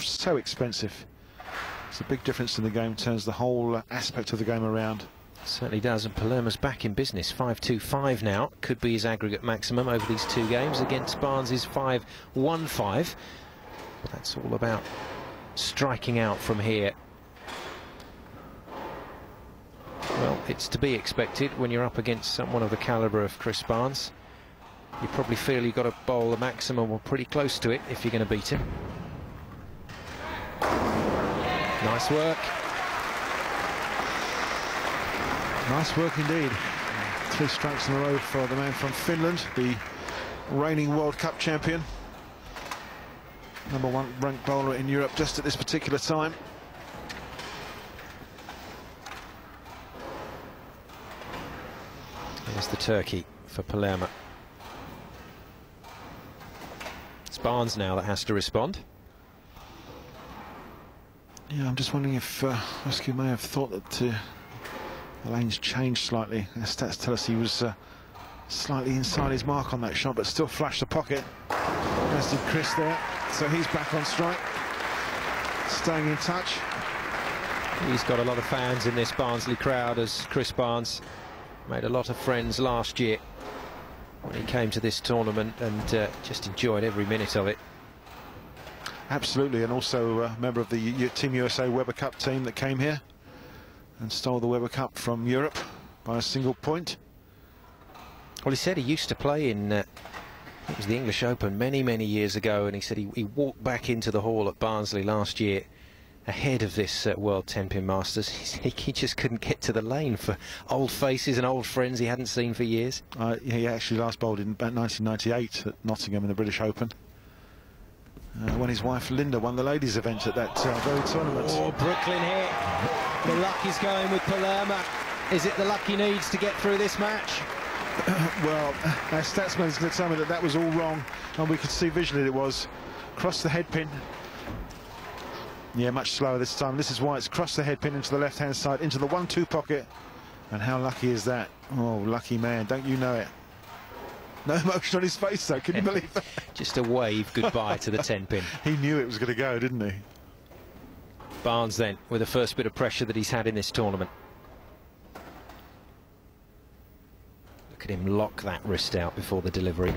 so expensive. It's a big difference in the game, turns the whole aspect of the game around. Certainly does, and Palerma's back in business. 5-2-5 now, could be his aggregate maximum over these 2 games against Barnes's 5-1-5. That's all about striking out from here. Well, it's to be expected when you're up against someone of the calibre of Chris Barnes. You probably feel you've got to bowl the maximum or pretty close to it if you're going to beat him. Nice work. Nice work indeed. 3 strikes in a row for the man from Finland, the reigning World Cup champion. #1 ranked bowler in Europe just at this particular time. There's the turkey for Palermaa. It's Barnes now that has to respond. Yeah, I'm just wondering if Osku may have thought that the lane's changed slightly. The stats tell us he was slightly inside his mark on that shot, but still flashed the pocket. As did Chris there, so he's back on strike, staying in touch. He's got a lot of fans in this Barnsley crowd, as Chris Barnes made a lot of friends last year when he came to this tournament, and just enjoyed every minute of it. Absolutely, and also a member of the Team USA Weber Cup team that came here and stole the Weber Cup from Europe by a single point. Well, he said he used to play in it was the English Open many years ago, and he said he walked back into the hall at Barnsley last year ahead of this World Tenpin Masters. He just couldn't get to the lane for old faces and old friends he hadn't seen for years. He actually last bowled in about 1998 at Nottingham in the British Open, when his wife Linda won the ladies' event at that very tournament. Oh, Brooklyn hit. The luck is going with Palermaa. Is it the luck he needs to get through this match? Well, our statsman's going to tell me that that was all wrong, and we could see visually it was. Crossed the head pin. Yeah, much slower this time. This is why it's crossed the head pin into the left-hand side, into the 1-2 pocket. And how lucky is that? Oh, lucky man, don't you know it? No emotion on his face, though. Can you believe that? Just a wave goodbye to the 10-pin. He knew it was going to go, didn't he? Barnes then, with the first bit of pressure that he's had in this tournament. Look at him lock that wrist out before the delivery.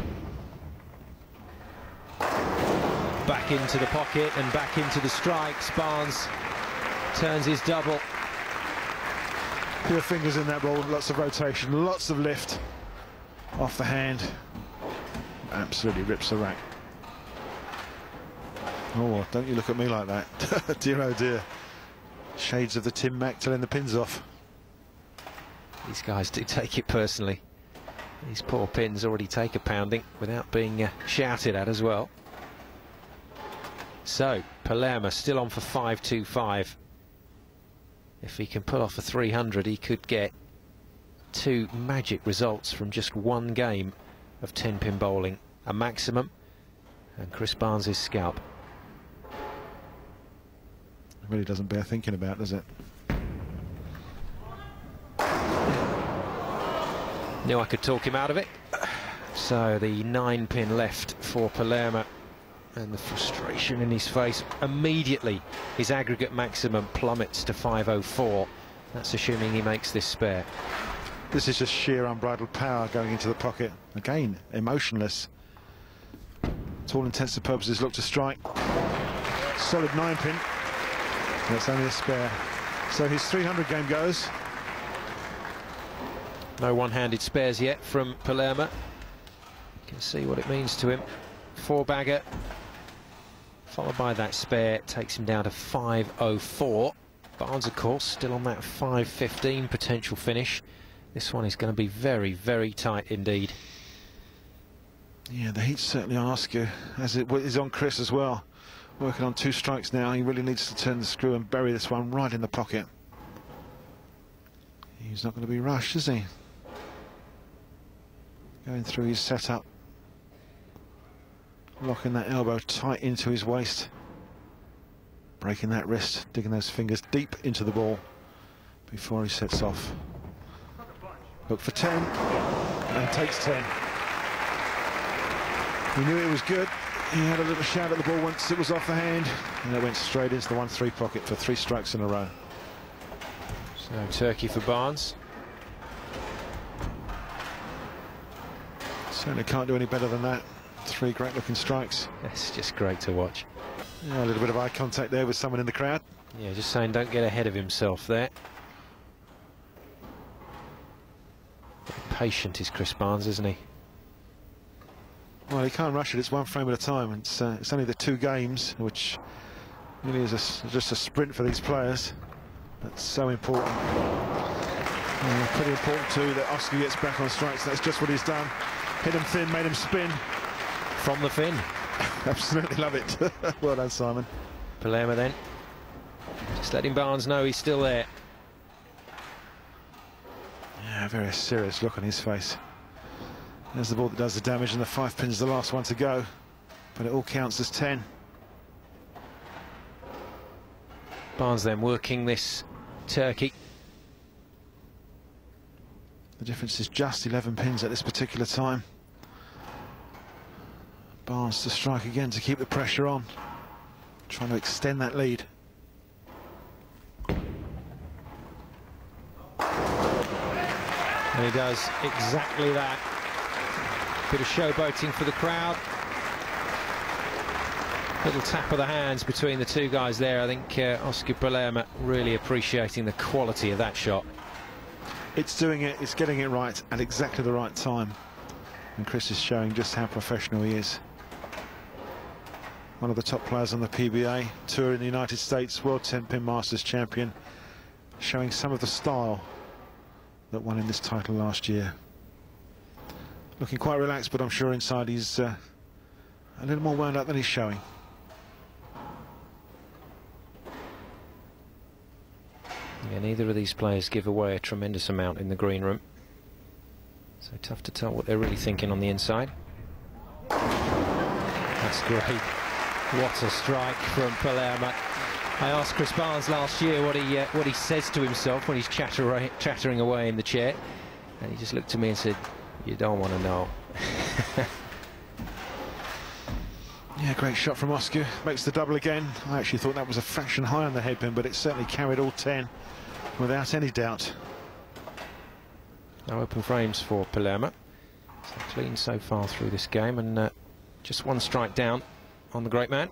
Back into the pocket and back into the strikes. Barnes turns his double. Pure fingers in that ball, lots of rotation, lots of lift off the hand. Absolutely rips the rack. Oh, don't you look at me like that. Dear oh dear. Shades of the Tim Mac telling the pins off. These guys do take it personally. These poor pins already take a pounding without being shouted at as well. So, Palermaa still on for 5-2-5. If he can pull off a 300, he could get 2 magic results from just 1 game of 10-pin bowling. A maximum, and Chris Barnes' scalp. It really doesn't bear thinking about, does it? Knew I could talk him out of it. So, the 9-pin left for Palermaa. And the frustration in his face. Immediately his aggregate maximum plummets to 504. That's assuming he makes this spare. This is just sheer unbridled power going into the pocket. Again, emotionless. To all intents and purposes, look to strike. Solid 9-pin. That's only a spare. So his 300 game goes. No one-handed spares yet from Palermaa. You can see what it means to him. 4-bagger. Followed by that spare, takes him down to 504. Barnes, of course, still on that 515 potential finish. This one is going to be very tight indeed. Yeah, the heat's certainly on Osku, as it is on Chris as well. Working on 2 strikes now. He really needs to turn the screw and bury this one right in the pocket. He's not going to be rushed, is he? Going through his setup. Locking that elbow tight into his waist. Breaking that wrist, digging those fingers deep into the ball before he sets off. Look for 10, and takes 10. He knew it was good. He had a little shout at the ball once it was off the hand, and it went straight into the 1-3 pocket for 3 strikes in a row. So Turkey for Barnes. Certainly can't do any better than that. 3 great looking strikes. It's just great to watch. Yeah, a little bit of eye contact there with someone in the crowd. Yeah, just saying don't get ahead of himself there. Patient is Chris Barnes, isn't he? Well, he can't rush it. It's 1 frame at a time. It's only the 2 games, which really is just a sprint for these players. That's so important. Pretty important too that Osku gets back on strikes. That's just what he's done. Hit him thin, made him spin. From the fin. Absolutely love it. Well done, Simon. Palermaa then. Just letting Barnes know he's still there. Yeah, a very serious look on his face. There's the ball that does the damage, and the 5 pin's the last one to go. But it all counts as 10. Barnes then working this Turkey. The difference is just 11 pins at this particular time. Barnes to strike again to keep the pressure on. Trying to extend that lead. And he does exactly that. Bit of showboating for the crowd. Little tap of the hands between the 2 guys there. I think Osku Palermaa really appreciating the quality of that shot. It's doing it, it's getting it right at exactly the right time. And Chris is showing just how professional he is. One of the top players on the PBA Tour in the United States, World Tenpin Masters champion, showing some of the style that won him this title last year. Looking quite relaxed, but I'm sure inside he's a little more wound up than he's showing. Yeah, neither of these players give away a tremendous amount in the green room. So tough to tell what they're really thinking on the inside. That's great. What a strike from Palermaa. I asked Chris Barnes last year what he says to himself when he's chattering away in the chair, and he just looked at me and said, "You don't want to know." Yeah, great shot from Osku. Makes the double again. I actually thought that was a fraction high on the headpin, but it certainly carried all 10 without any doubt. No open frames for Palermaa. So clean so far through this game, and just 1 strike down on the great man.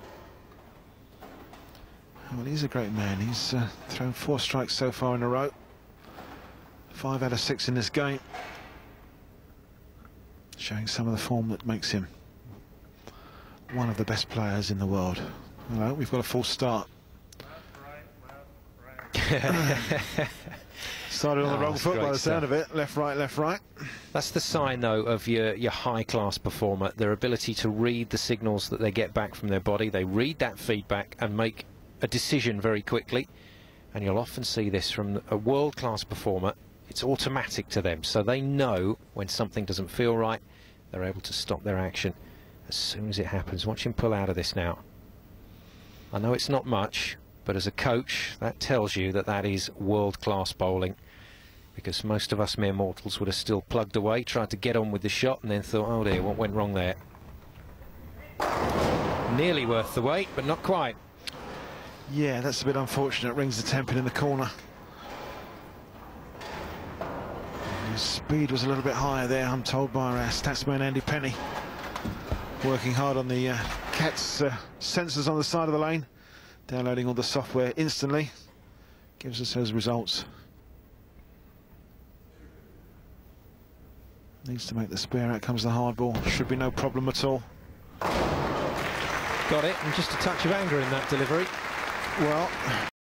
Well, he's a great man. He's thrown 4 strikes so far in a row. 5 out of 6 in this game. Showing some of the form that makes him one of the best players in the world. Hello, we've got a full start. Started on the wrong foot by the sound of it. Left, right, left, right. That's the sign, though, of your high-class performer, their ability to read the signals that they get back from their body. They read that feedback and make a decision very quickly. And you'll often see this from a world-class performer. It's automatic to them, so they know when something doesn't feel right. They're able to stop their action as soon as it happens. Watch him pull out of this now. I know it's not much, but as a coach, that tells you that that is world-class bowling, because most of us mere mortals would have still plugged away, tried to get on with the shot, and then thought, oh dear, what went wrong there? Nearly worth the wait, but not quite. Yeah, that's a bit unfortunate. Rings the Tenpin in the corner. His speed was a little bit higher there, I'm told by our statsman Andy Penny. Working hard on the CAT's sensors on the side of the lane. Downloading all the software instantly. Gives us those results. Needs to make the spare. Out comes the hard ball. Should be no problem at all. Got it, and just a touch of anger in that delivery. Well,